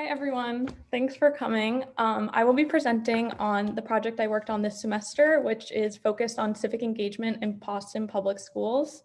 everyone. Thanks for coming. I will be presenting on the project I worked on this semester, which is focused on civic engagement in Boston Public Schools.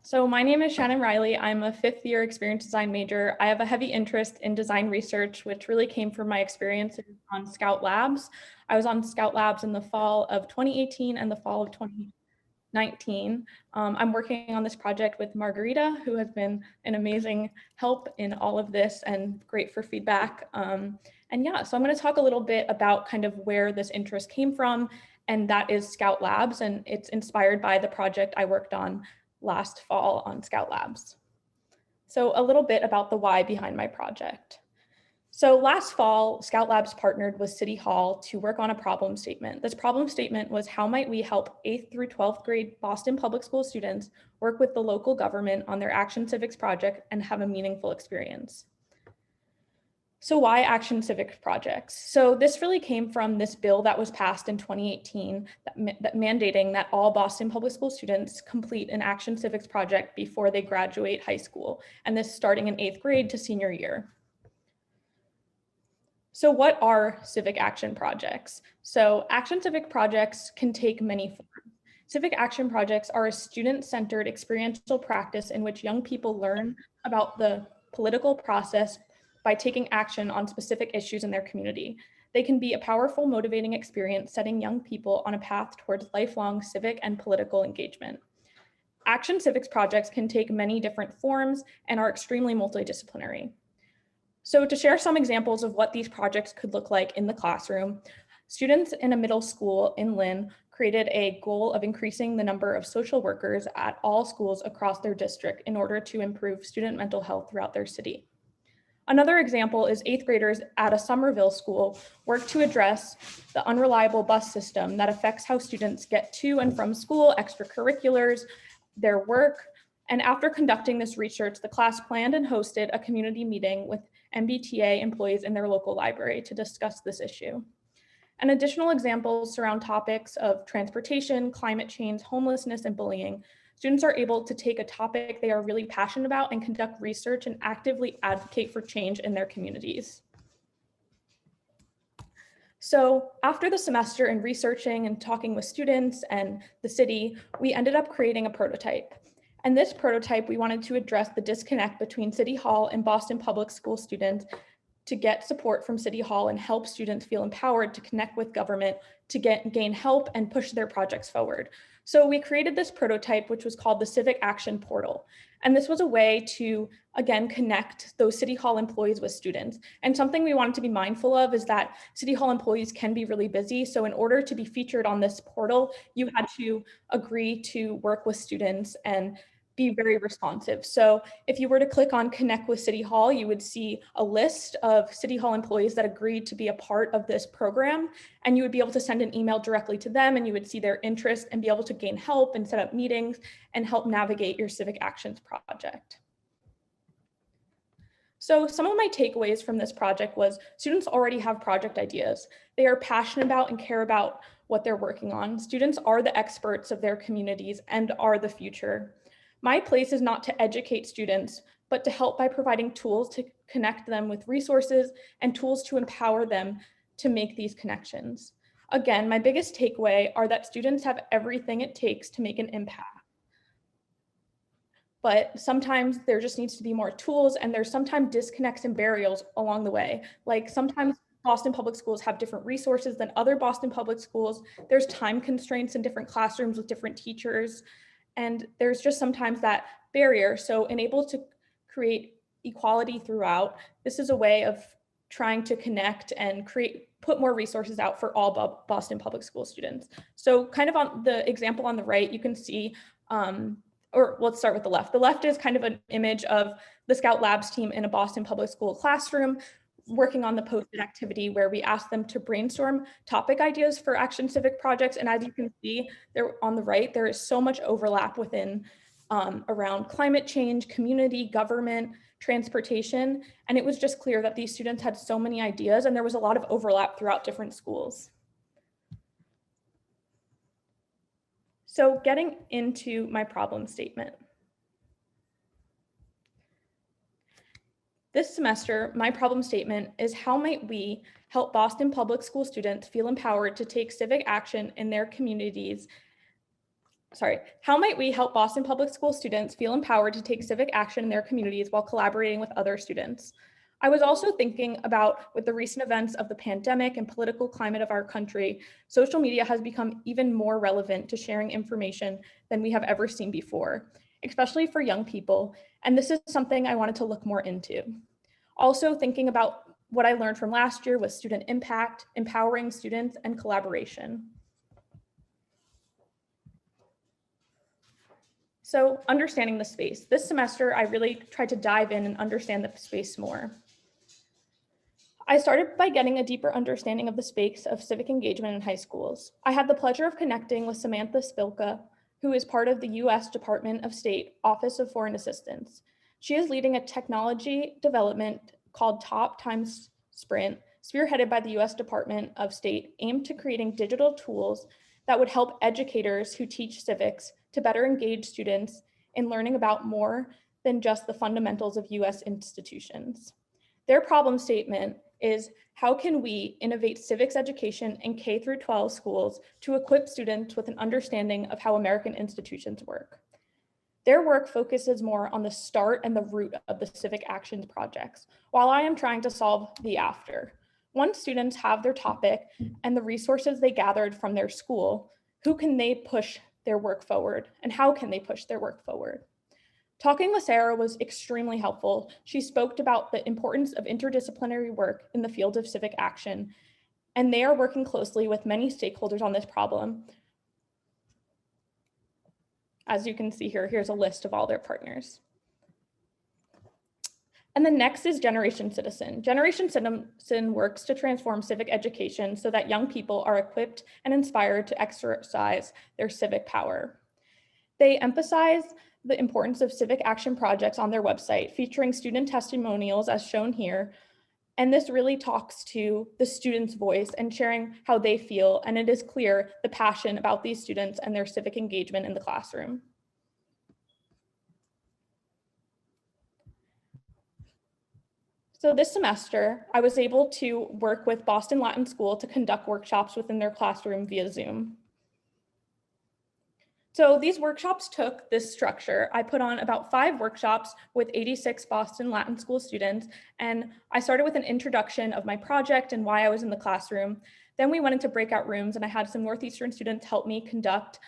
So my name is Shannon Reilly. I'm a fifth year experience design major. I have a heavy interest in design research, which really came from my experiences on Scout Labs. I was on Scout Labs in the fall of 2018 and the fall of 2019. I'm working on this project with Margarita, who has been an amazing help in all of this and great for feedback. And yeah, so I'm going to talk a little bit about kind of where this interest came from, and that is Scout Labs, and it's inspired by the project I worked on last fall on Scout Labs. So a little bit about the why behind my project. So last fall, Scout Labs partnered with City Hall to work on a problem statement. This problem statement was, how might we help 8th through 12th grade Boston Public School students work with the local government on their Action Civics project and have a meaningful experience? So why Action Civics projects? So this really came from this bill that was passed in 2018 that mandating that all Boston Public School students complete an Action Civics project before they graduate high school, and this starting in 8th grade to senior year. So what are civic action projects? So action civic projects can take many forms. Civic action projects are a student-centered experiential practice in which young people learn about the political process by taking action on specific issues in their community. They can be a powerful, motivating experience, setting young people on a path towards lifelong civic and political engagement. Action civics projects can take many different forms and are extremely multidisciplinary. So to share some examples of what these projects could look like in the classroom, students in a middle school in Lynn created a goal of increasing the number of social workers at all schools across their district in order to improve student mental health throughout their city. Another example is 8th graders at a Somerville school work to address the unreliable bus system that affects how students get to and from school, extracurriculars, their work. And after conducting this research, the class planned and hosted a community meeting with MBTA employees in their local library to discuss this issue. And additional examples surround topics of transportation, climate change, homelessness, and bullying. Students are able to take a topic they are really passionate about and conduct research and actively advocate for change in their communities. So after the semester in researching and talking with students and the city, we ended up creating a prototype. And this prototype, we wanted to address the disconnect between City Hall and Boston Public School students to get support from City Hall and help students feel empowered to connect with government to gain help and push their projects forward. So we created this prototype, which was called the Civic Action Portal. And this was a way to, again, connect those City Hall employees with students. And something we wanted to be mindful of is that City Hall employees can be really busy. So in order to be featured on this portal, you had to agree to work with students and be very responsive. So if you were to click on Connect with City Hall, you would see a list of City Hall employees that agreed to be a part of this program, and you would be able to send an email directly to them, and you would see their interest and be able to gain help and set up meetings and help navigate your civic actions project. So some of my takeaways from this project was students already have project ideas. They are passionate about and care about what they're working on. Students are the experts of their communities and are the future. My place is not to educate students, but to help by providing tools to connect them with resources and tools to empower them to make these connections. Again, my biggest takeaway are that students have everything it takes to make an impact. But sometimes there just needs to be more tools, and there's sometimes disconnects and barriers along the way. Like sometimes Boston Public Schools have different resources than other Boston Public Schools. There's time constraints in different classrooms with different teachers. And there's just sometimes that barrier. So able to create equality throughout, this is a way of trying to connect and put more resources out for all Boston Public School students. So kind of on the example on the right, you can see, or let's start with the left. The left is kind of an image of the Scout Labs team in a Boston Public School classroom working on the posted activity where we asked them to brainstorm topic ideas for action civic projects. And as you can see there on the right, there is so much overlap within around climate change, community, government, transportation. And it was just clear that these students had so many ideas and there was a lot of overlap throughout different schools. So getting into my problem statement. This semester, my problem statement is how might we help Boston Public School students feel empowered to take civic action in their communities. How might we help Boston Public School students feel empowered to take civic action in their communities while collaborating with other students? I was also thinking about, with the recent events of the pandemic and political climate of our country, social media has become even more relevant to sharing information than we have ever seen before, especially for young people. And this is something I wanted to look more into. Also thinking about what I learned from last year was student impact, empowering students, and collaboration. So understanding the space. This semester, I really tried to dive in and understand the space more. I started by getting a deeper understanding of the space of civic engagement in high schools. I had the pleasure of connecting with Samantha Spilka, who is part of the US Department of State Office of Foreign Assistance. She is leading a technology development called Top Times Sprint, spearheaded by the US Department of State, aimed to creating digital tools that would help educators who teach civics to better engage students in learning about more than just the fundamentals of US institutions. Their problem statement is, how can we innovate civics education in K through 12 schools to equip students with an understanding of how American institutions work? Their work focuses more on the start and the root of the civic actions projects, while I am trying to solve the after. Once students have their topic and the resources they gathered from their school, who can they push their work forward, and how can they push their work forward? Talking with Sarah was extremely helpful. She spoke about the importance of interdisciplinary work in the field of civic action, and they are working closely with many stakeholders on this problem. As you can see here, here's a list of all their partners. And the next is Generation Citizen. Generation Citizen works to transform civic education so that young people are equipped and inspired to exercise their civic power. They emphasize the importance of civic action projects on their website, featuring student testimonials as shown here. And this really talks to the students' voice and sharing how they feel. And it is clear the passion about these students and their civic engagement in the classroom. So this semester, I was able to work with Boston Latin School to conduct workshops within their classroom via Zoom. So these workshops took this structure. I put on about 5 workshops with 86 Boston Latin School students, and I started with an introduction of my project and why I was in the classroom. Then we went into breakout rooms, and I had some Northeastern students help me conduct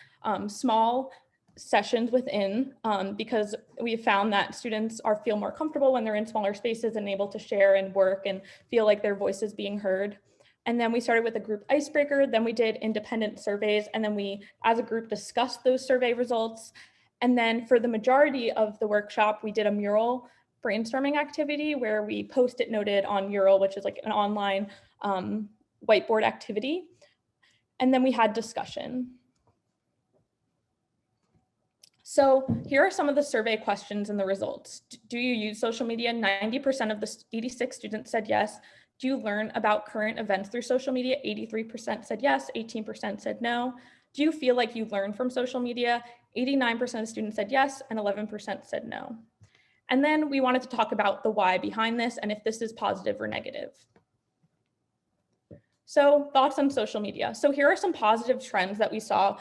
small sessions within, because we found that students feel more comfortable when they're in smaller spaces and able to share and work and feel like their voice is being heard. And then we started with a group icebreaker, then we did independent surveys, and then we, as a group, discussed those survey results. And then for the majority of the workshop, we did a mural brainstorming activity where we post-it noted on Mural, which is like an online whiteboard activity. And then we had discussion. So here are some of the survey questions and the results. Do you use social media? 90% of the 86 students said yes. Do you learn about current events through social media? 83% said yes, 18% said no. Do you feel like you learn from social media? 89% of students said yes, and 11% said no. And then we wanted to talk about the why behind this and if this is positive or negative. So thoughts on social media. So here are some positive trends that we saw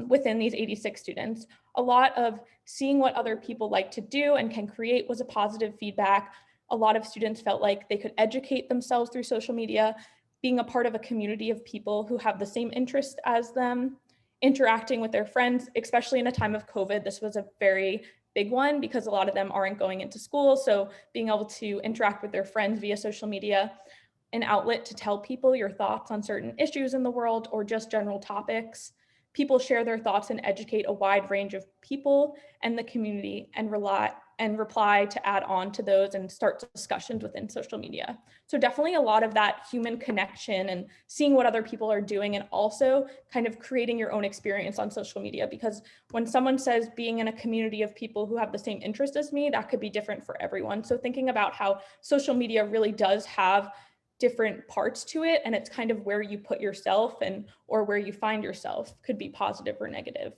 within these 86 students. A lot of seeing what other people like to do and can create was a positive feedback. A lot of students felt like they could educate themselves through social media, being a part of a community of people who have the same interests as them, interacting with their friends, especially in a time of COVID. This was a very big one because a lot of them aren't going into school. So being able to interact with their friends via social media, an outlet to tell people your thoughts on certain issues in the world or just general topics. People share their thoughts and educate a wide range of people and the community and reply to add on to those and start discussions within social media. So definitely a lot of that human connection and seeing what other people are doing, and also kind of creating your own experience on social media, because when someone says being in a community of people who have the same interest as me, that could be different for everyone. So thinking about how social media really does have different parts to it, and it's kind of where you put yourself and or where you find yourself could be positive or negative.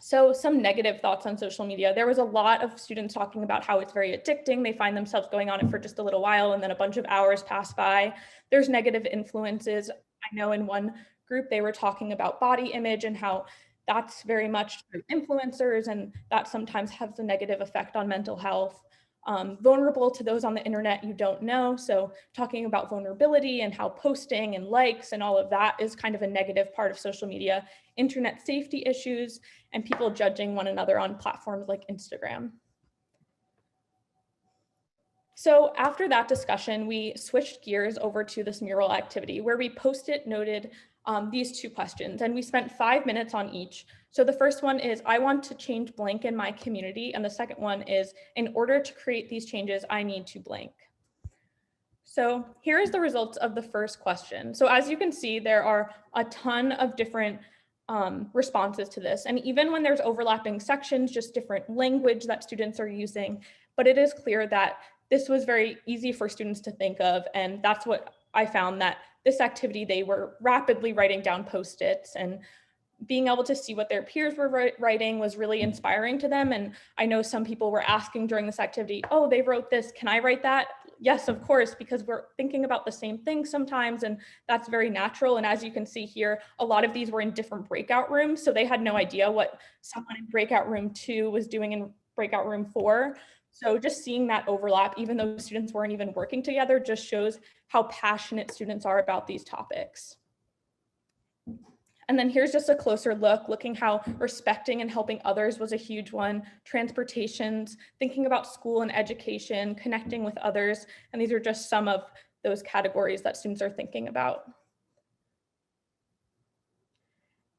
So some negative thoughts on social media. There was a lot of students talking about how it's very addicting. They find themselves going on it for just a little while and then a bunch of hours pass by. There's negative influences. I know in one group they were talking about body image and how that's very much through influencers, and that sometimes has a negative effect on mental health. Vulnerable to those on the internet you don't know. So talking about vulnerability and how posting and likes and all of that is kind of a negative part of social media. Internet safety issues and people judging one another on platforms like Instagram. So after that discussion, we switched gears over to this mural activity where we post-it noted these two questions, and we spent 5 minutes on each. So the first one is, I want to change blank in my community. And the second one is, in order to create these changes, I need to blank. So here is the results of the first question. So as you can see, there are a ton of different responses to this. And even when there's overlapping sections, just different language that students are using, but it is clear that this was very easy for students to think of. And that's what I found, that this activity, they were rapidly writing down post-its, and being able to see what their peers were writing was really inspiring to them. And I know some people were asking during this activity, oh, they wrote this, can I write that? Yes, of course, because we're thinking about the same thing sometimes, and that's very natural. And as you can see here, a lot of these were in different breakout rooms, so they had no idea what someone in breakout room 2 was doing in breakout room 4. So just seeing that overlap, even though students weren't even working together, just shows how passionate students are about these topics. And then here's just a closer look, looking how respecting and helping others was a huge one. Transportations, thinking about school and education, connecting with others. And these are just some of those categories that students are thinking about.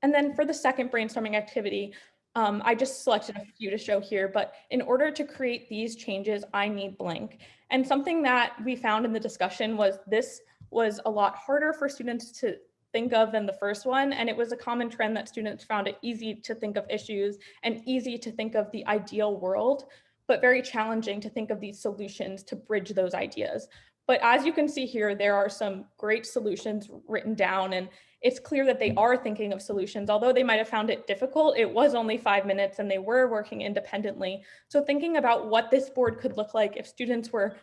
And then for the second brainstorming activity, I just selected a few to show here, but in order to create these changes, I need blank. And something that we found in the discussion was this was a lot harder for students to think of than the first one. And it was a common trend that students found it easy to think of issues and easy to think of the ideal world, but very challenging to think of these solutions to bridge those ideas. But as you can see here, there are some great solutions written down, and it's clear that they are thinking of solutions. Although they might have found it difficult, it was only 5 minutes and they were working independently. So thinking about what this board could look like if students were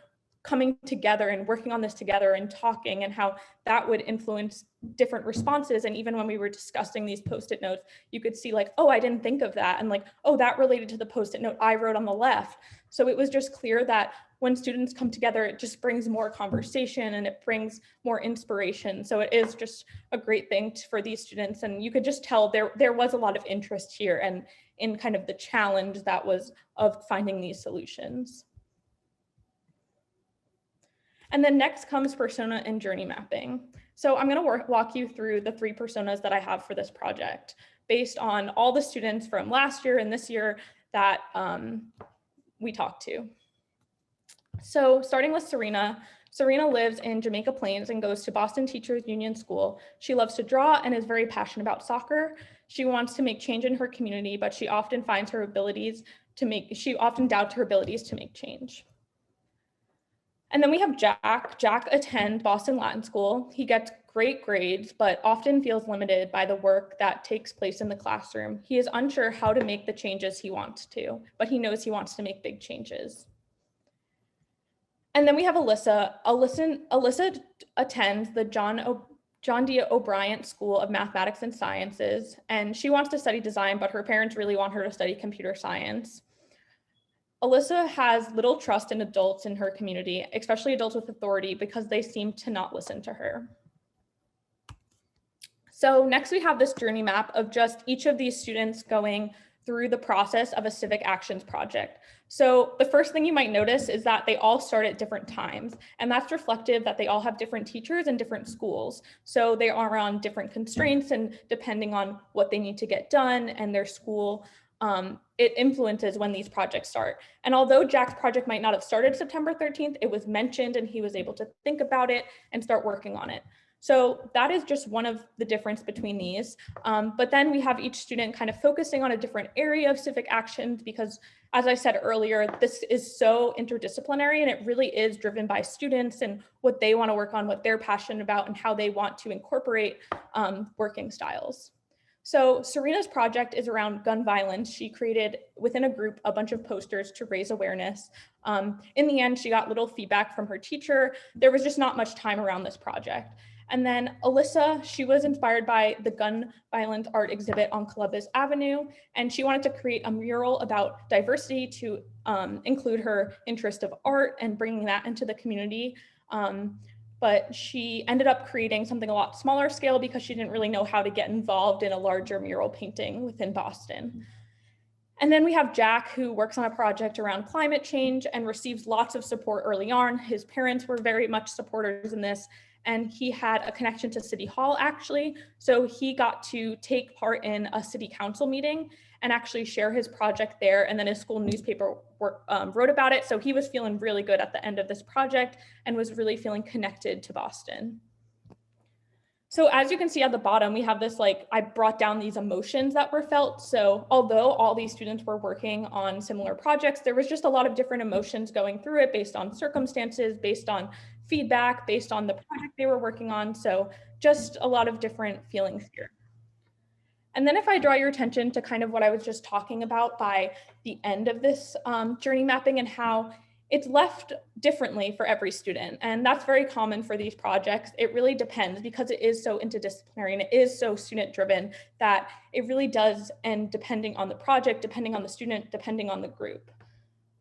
coming together and working on this together and talking, and how that would influence different responses. And even when we were discussing these post-it notes, you could see like, oh, I didn't think of that. And like, oh, that related to the post-it note I wrote on the left. So it was just clear that when students come together, it just brings more conversation and it brings more inspiration. So it is just a great thing for these students. And you could just tell there was a lot of interest here and in kind of the challenge that was of finding these solutions. And then next comes persona and journey mapping. So I'm going to walk you through the 3 personas that I have for this project based on all the students from last year and this year that we talked to. So starting with Serena. Serena lives in Jamaica Plains and goes to Boston Teachers Union School. She loves to draw and is very passionate about soccer. She wants to make change in her community, but she often doubts her abilities to make change. And then we have Jack. Jack attends Boston Latin School. He gets great grades, but often feels limited by the work that takes place in the classroom. He is unsure how to make the changes he wants to, but he knows he wants to make big changes. And then we have Alyssa. Alyssa attends the John D. O'Brien School of Mathematics and Sciences, and she wants to study design, but her parents really want her to study computer science. Alyssa has little trust in adults in her community, especially adults with authority, because they seem to not listen to her. So next we have this journey map of just each of these students going through the process of a civic actions project. So the first thing you might notice is that they all start at different times, and that's reflective that they all have different teachers and different schools. So they are on different constraints, and depending on what they need to get done and their school, it influences when these projects start. And although Jack's project might not have started September 13th, it was mentioned and he was able to think about it and start working on it. So that is just one of the difference between these. But then we have each student kind of focusing on a different area of civic actions, because as I said earlier, this is so interdisciplinary and it really is driven by students and what they want to work on, what they're passionate about, and how they want to incorporate working styles. So Serena's project is around gun violence. She created within a group a bunch of posters to raise awareness. In the end, she got little feedback from her teacher. There was just not much time around this project. And then Alyssa, she was inspired by the gun violence art exhibit on Columbus Avenue, and she wanted to create a mural about diversity to include her interest of art and bringing that into the community. But she ended up creating something a lot smaller scale because she didn't really know how to get involved in a larger mural painting within Boston. And then we have Jack, who works on a project around climate change and receives lots of support early on. His parents were very much supporters in this, and he had a connection to City Hall, actually. So he got to take part in a city council meeting and actually share his project there. And then his school newspaper wrote about it. So he was feeling really good at the end of this project and was really feeling connected to Boston. So as you can see at the bottom, we have this, like, I brought down these emotions that were felt. So although all these students were working on similar projects, there was just a lot of different emotions going through it based on circumstances, based on feedback, based on the project they were working on. So just a lot of different feelings here. And then if I draw your attention to kind of what I was just talking about by the end of this journey mapping and how it's left differently for every student. And that's very common for these projects. It really depends because it is so interdisciplinary and it is so student driven that it really does end depending on the project, depending on the student, depending on the group.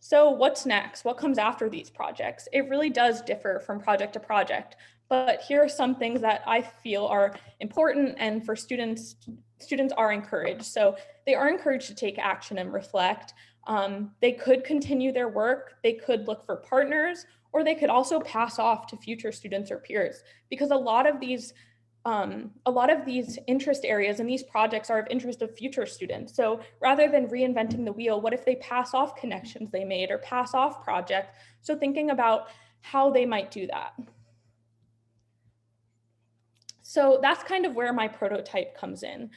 So what's next? What comes after these projects? It really does differ from project to project, but here are some things that I feel are important and for students are encouraged. So they are encouraged to take action and reflect. They could continue their work, they could look for partners, or they could also pass off to future students or peers, because a lot of these interest areas and these projects are of interest of future students. So rather than reinventing the wheel, what if they pass off connections they made or pass off projects? So thinking about how they might do that. So that's kind of where my prototype comes in.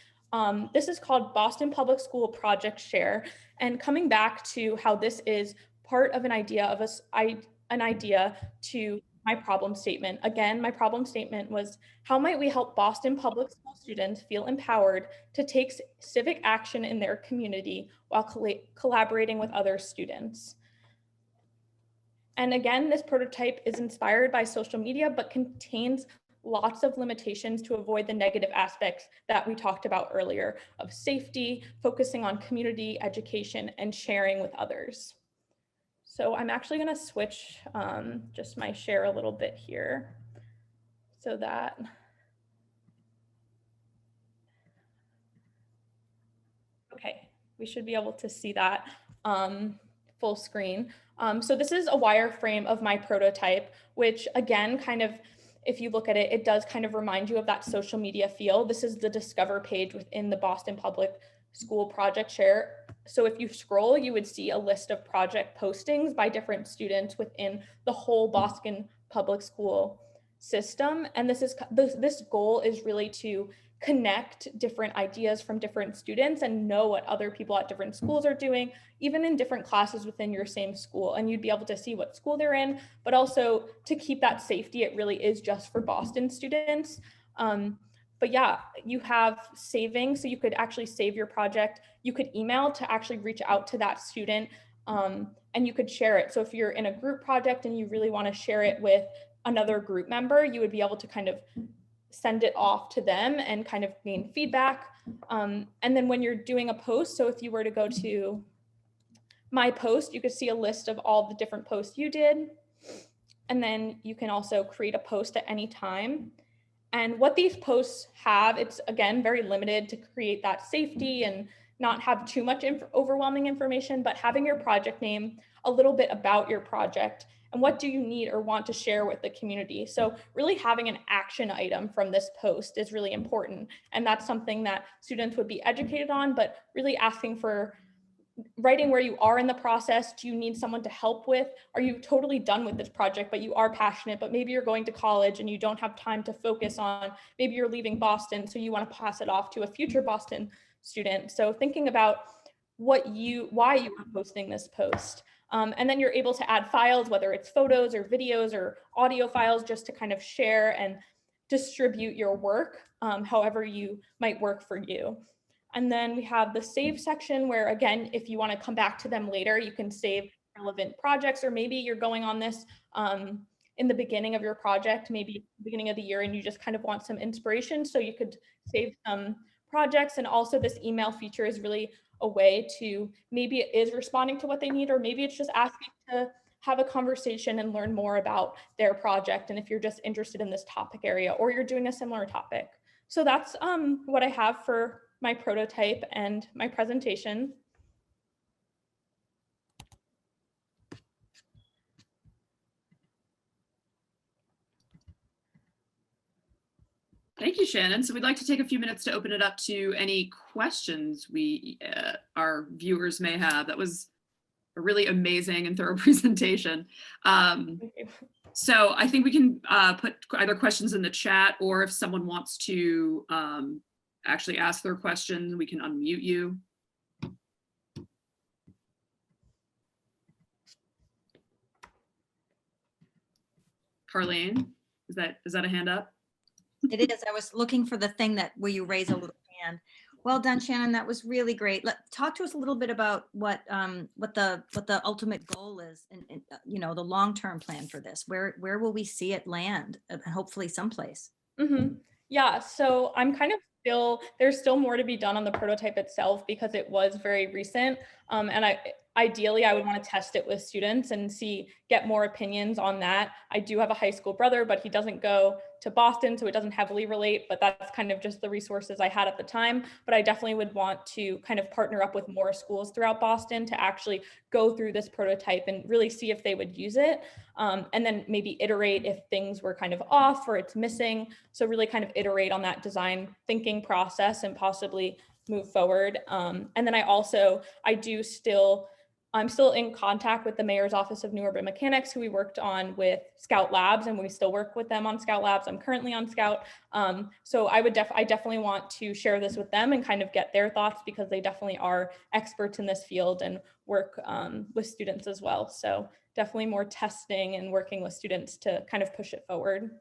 This is called Boston Public School Project Share, and coming back to how this is part of an idea of an idea to my problem statement. Again, my problem statement was, how might we help Boston public school students feel empowered to take civic action in their community while collaborating with other students? And again, this prototype is inspired by social media, but contains lots of limitations to avoid the negative aspects that we talked about earlier of safety, focusing on community education, and sharing with others. So I'm actually going to switch just my share a little bit here so that okay, we should be able to see that full screen. So this is a wireframe of my prototype, which again, kind of, if you look at it, it does kind of remind you of that social media feel. This is the Discover page within the Boston Public School Project Share. So if you scroll, you would see a list of project postings by different students within the whole Boston Public School system. And this goal is really to connect different ideas from different students and know what other people at different schools are doing, even in different classes within your same school. And you'd be able to see what school they're in, but also to keep that safety, it really is just for Boston students. But yeah, you have saving, so you could actually save your project. You could email to actually reach out to that student, and you could share it. So if you're in a group project and you really want to share it with another group member, you would be able to kind of send it off to them and kind of gain feedback. And then when you're doing a post, so if you were to go to my post, you could see a list of all the different posts you did. And then you can also create a post at any time. And what these posts have, it's again, very limited to create that safety and not have too much overwhelming information, but having your project name, a little bit about your project, and what do you need or want to share with the community. So really having an action item from this post is really important. And that's something that students would be educated on, but really asking for writing where you are in the process. Do you need someone to help with? Are you totally done with this project, but you are passionate, but maybe you're going to college and you don't have time to focus on, maybe you're leaving Boston, so you want to pass it off to a future Boston student. So thinking about why you are posting this post. And then you're able to add files, whether it's photos or videos or audio files, just to kind of share and distribute your work however you might work for you. And then we have the save section where, again, if you want to come back to them later, you can save relevant projects, or maybe you're going on this in the beginning of your project, maybe beginning of the year, and you just kind of want some inspiration. So you could save some projects. And also this email feature is really a way to, maybe it is responding to what they need, or maybe it's just asking to have a conversation and learn more about their project. And if you're just interested in this topic area, or you're doing a similar topic. So that's what I have for my prototype and my presentation. Thank you, Shannon. So we'd like to take a few minutes to open it up to any questions our viewers may have. That was a really amazing and thorough presentation. So I think we can put either questions in the chat, or if someone wants to actually ask their question, we can unmute you. Carlene, is that a hand up? It is. I was looking for the thing where you raise a little hand. Well done, Shannon. That was really great. Talk to us a little bit about what the ultimate goal is, and the long-term plan for this. Where will we see it land? Hopefully someplace. Mm-hmm. Yeah. So I'm kind of there's still more to be done on the prototype itself because it was very recent. And ideally I would want to test it with students and get more opinions on that. I do have a high school brother, but he doesn't go to Boston, so it doesn't heavily relate, but that's kind of just the resources I had at the time. But I definitely would want to kind of partner up with more schools throughout Boston to actually go through this prototype and really see if they would use it. And then maybe iterate if things were kind of off or it's missing. So really kind of iterate on that design thinking process and possibly move forward. And then I'm still in contact with the Mayor's Office of New Urban Mechanics, who we worked on with Scout Labs, and we still work with them on Scout Labs. I'm currently on Scout. So I definitely want to share this with them and kind of get their thoughts, because they definitely are experts in this field and work with students as well. So definitely more testing and working with students to kind of push it forward.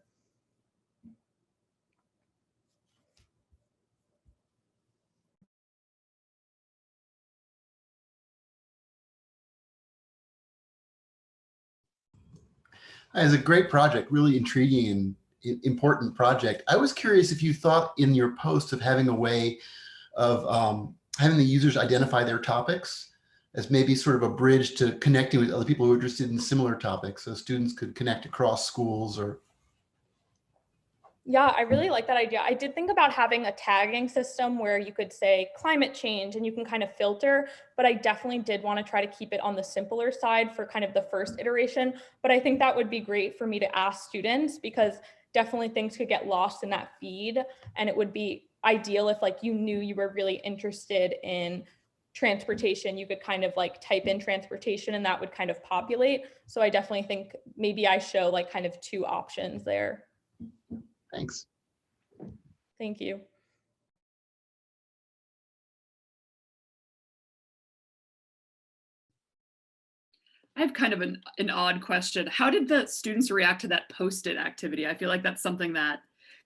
It's a great project, really intriguing and important project. I was curious if you thought in your post of having a way of having the users identify their topics as maybe sort of a bridge to connecting with other people who are interested in similar topics, so students could connect across schools. Or yeah, I really like that idea. I did think about having a tagging system where you could say climate change and you can kind of filter, but I definitely did want to try to keep it on the simpler side for kind of the first iteration. But I think that would be great for me to ask students, because definitely things could get lost in that feed. And it would be ideal if you knew you were really interested in transportation, you could kind of type in transportation and that would kind of populate. So I definitely think maybe I show kind of two options there. Thanks. Thank you. I have kind of an odd question. How did the students react to that post-it activity? I feel like that's something that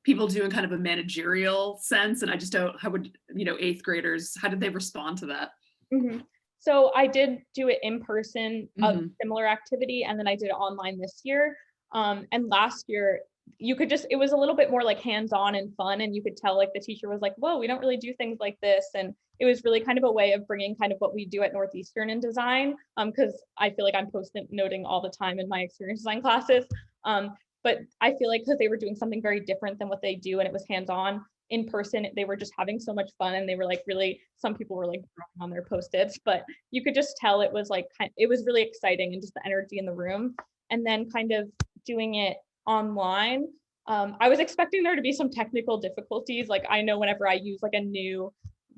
people do in kind of a managerial sense, and I just don't, how would, 8th graders, how did they respond to that? Mm-hmm. So I did do it in person, a similar activity, and then I did it online this year. And last year, it was a little bit more hands-on and fun, and you could tell the teacher was like, whoa, we don't really do things like this. And it was really kind of a way of bringing kind of what we do at Northeastern in design, because I feel like I'm post-it noting all the time in my experience design classes. But I feel like because they were doing something very different than what they do, and it was hands-on, in person, they were just having so much fun, and they were really, some people were drawing on their post-its, but you could just tell it was it was really exciting, and just the energy in the room. And then kind of doing it online, I was expecting there to be some technical difficulties. I know whenever I use a new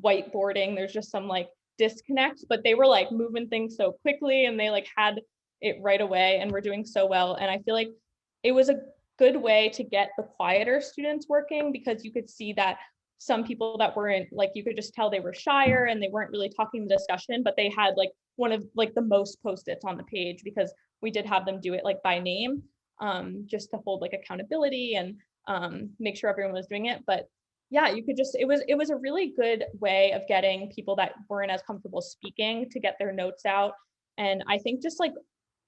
whiteboarding, there's just some disconnects, but they were moving things so quickly, and they had it right away and were doing so well. And I feel like it was a good way to get the quieter students working, because you could see that some people that weren't you could just tell they were shyer and they weren't really talking the discussion, but they had one of the most post-its on the page, because we did have them do it by name, just to hold accountability. And make sure everyone was doing it. But yeah, you could just, it was a really good way of getting people that weren't as comfortable speaking to get their notes out. And I think just like,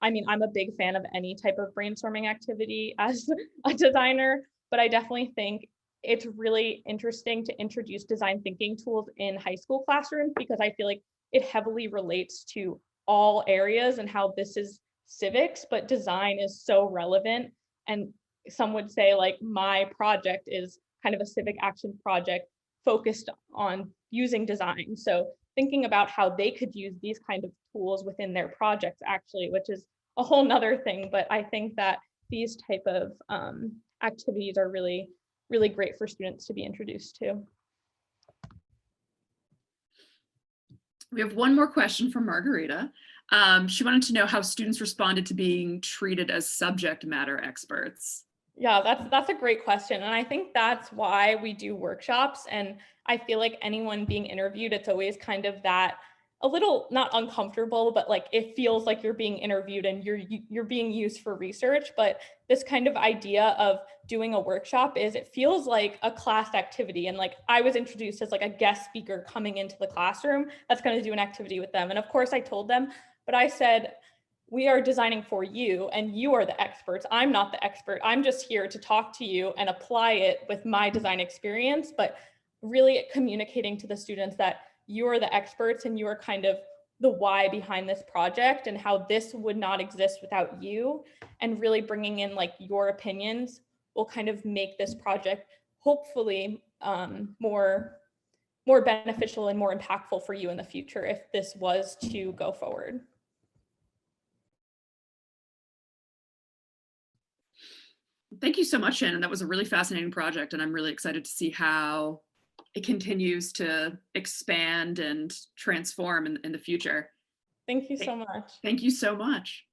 I mean, I'm a big fan of any type of brainstorming activity as a designer, but I definitely think it's really interesting to introduce design thinking tools in high school classrooms, because I feel like it heavily relates to all areas and how this is civics, but design is so relevant. And some would say like my project is kind of a civic action project focused on using design. So thinking about how they could use these kind of tools within their projects actually, which is a whole nother thing. But I think that these type of activities are really, really great for students to be introduced to. We have one more question from Margarita. She wanted to know how students responded to being treated as subject matter experts. Yeah, that's a great question. And I think that's why we do workshops. And I feel like anyone being interviewed, it's always kind of that a little not uncomfortable, but like it feels like you're being interviewed and you're being used for research. But this kind of idea of doing a workshop is it feels like a class activity. And like I was introduced as like a guest speaker coming into the classroom that's going to do an activity with them. And of course I told them, but I said, we are designing for you and you are the experts. I'm not the expert. I'm just here to talk to you and apply it with my design experience, but really communicating to the students that you are the experts and you are kind of the why behind this project and how this would not exist without you, and really bringing in like your opinions will kind of make this project hopefully more beneficial and more impactful for you in the future if this was to go forward. Thank you so much, Shannon. That was a really fascinating project, and I'm really excited to see how it continues to expand and transform in the future. Thank you so much. Thank you so much.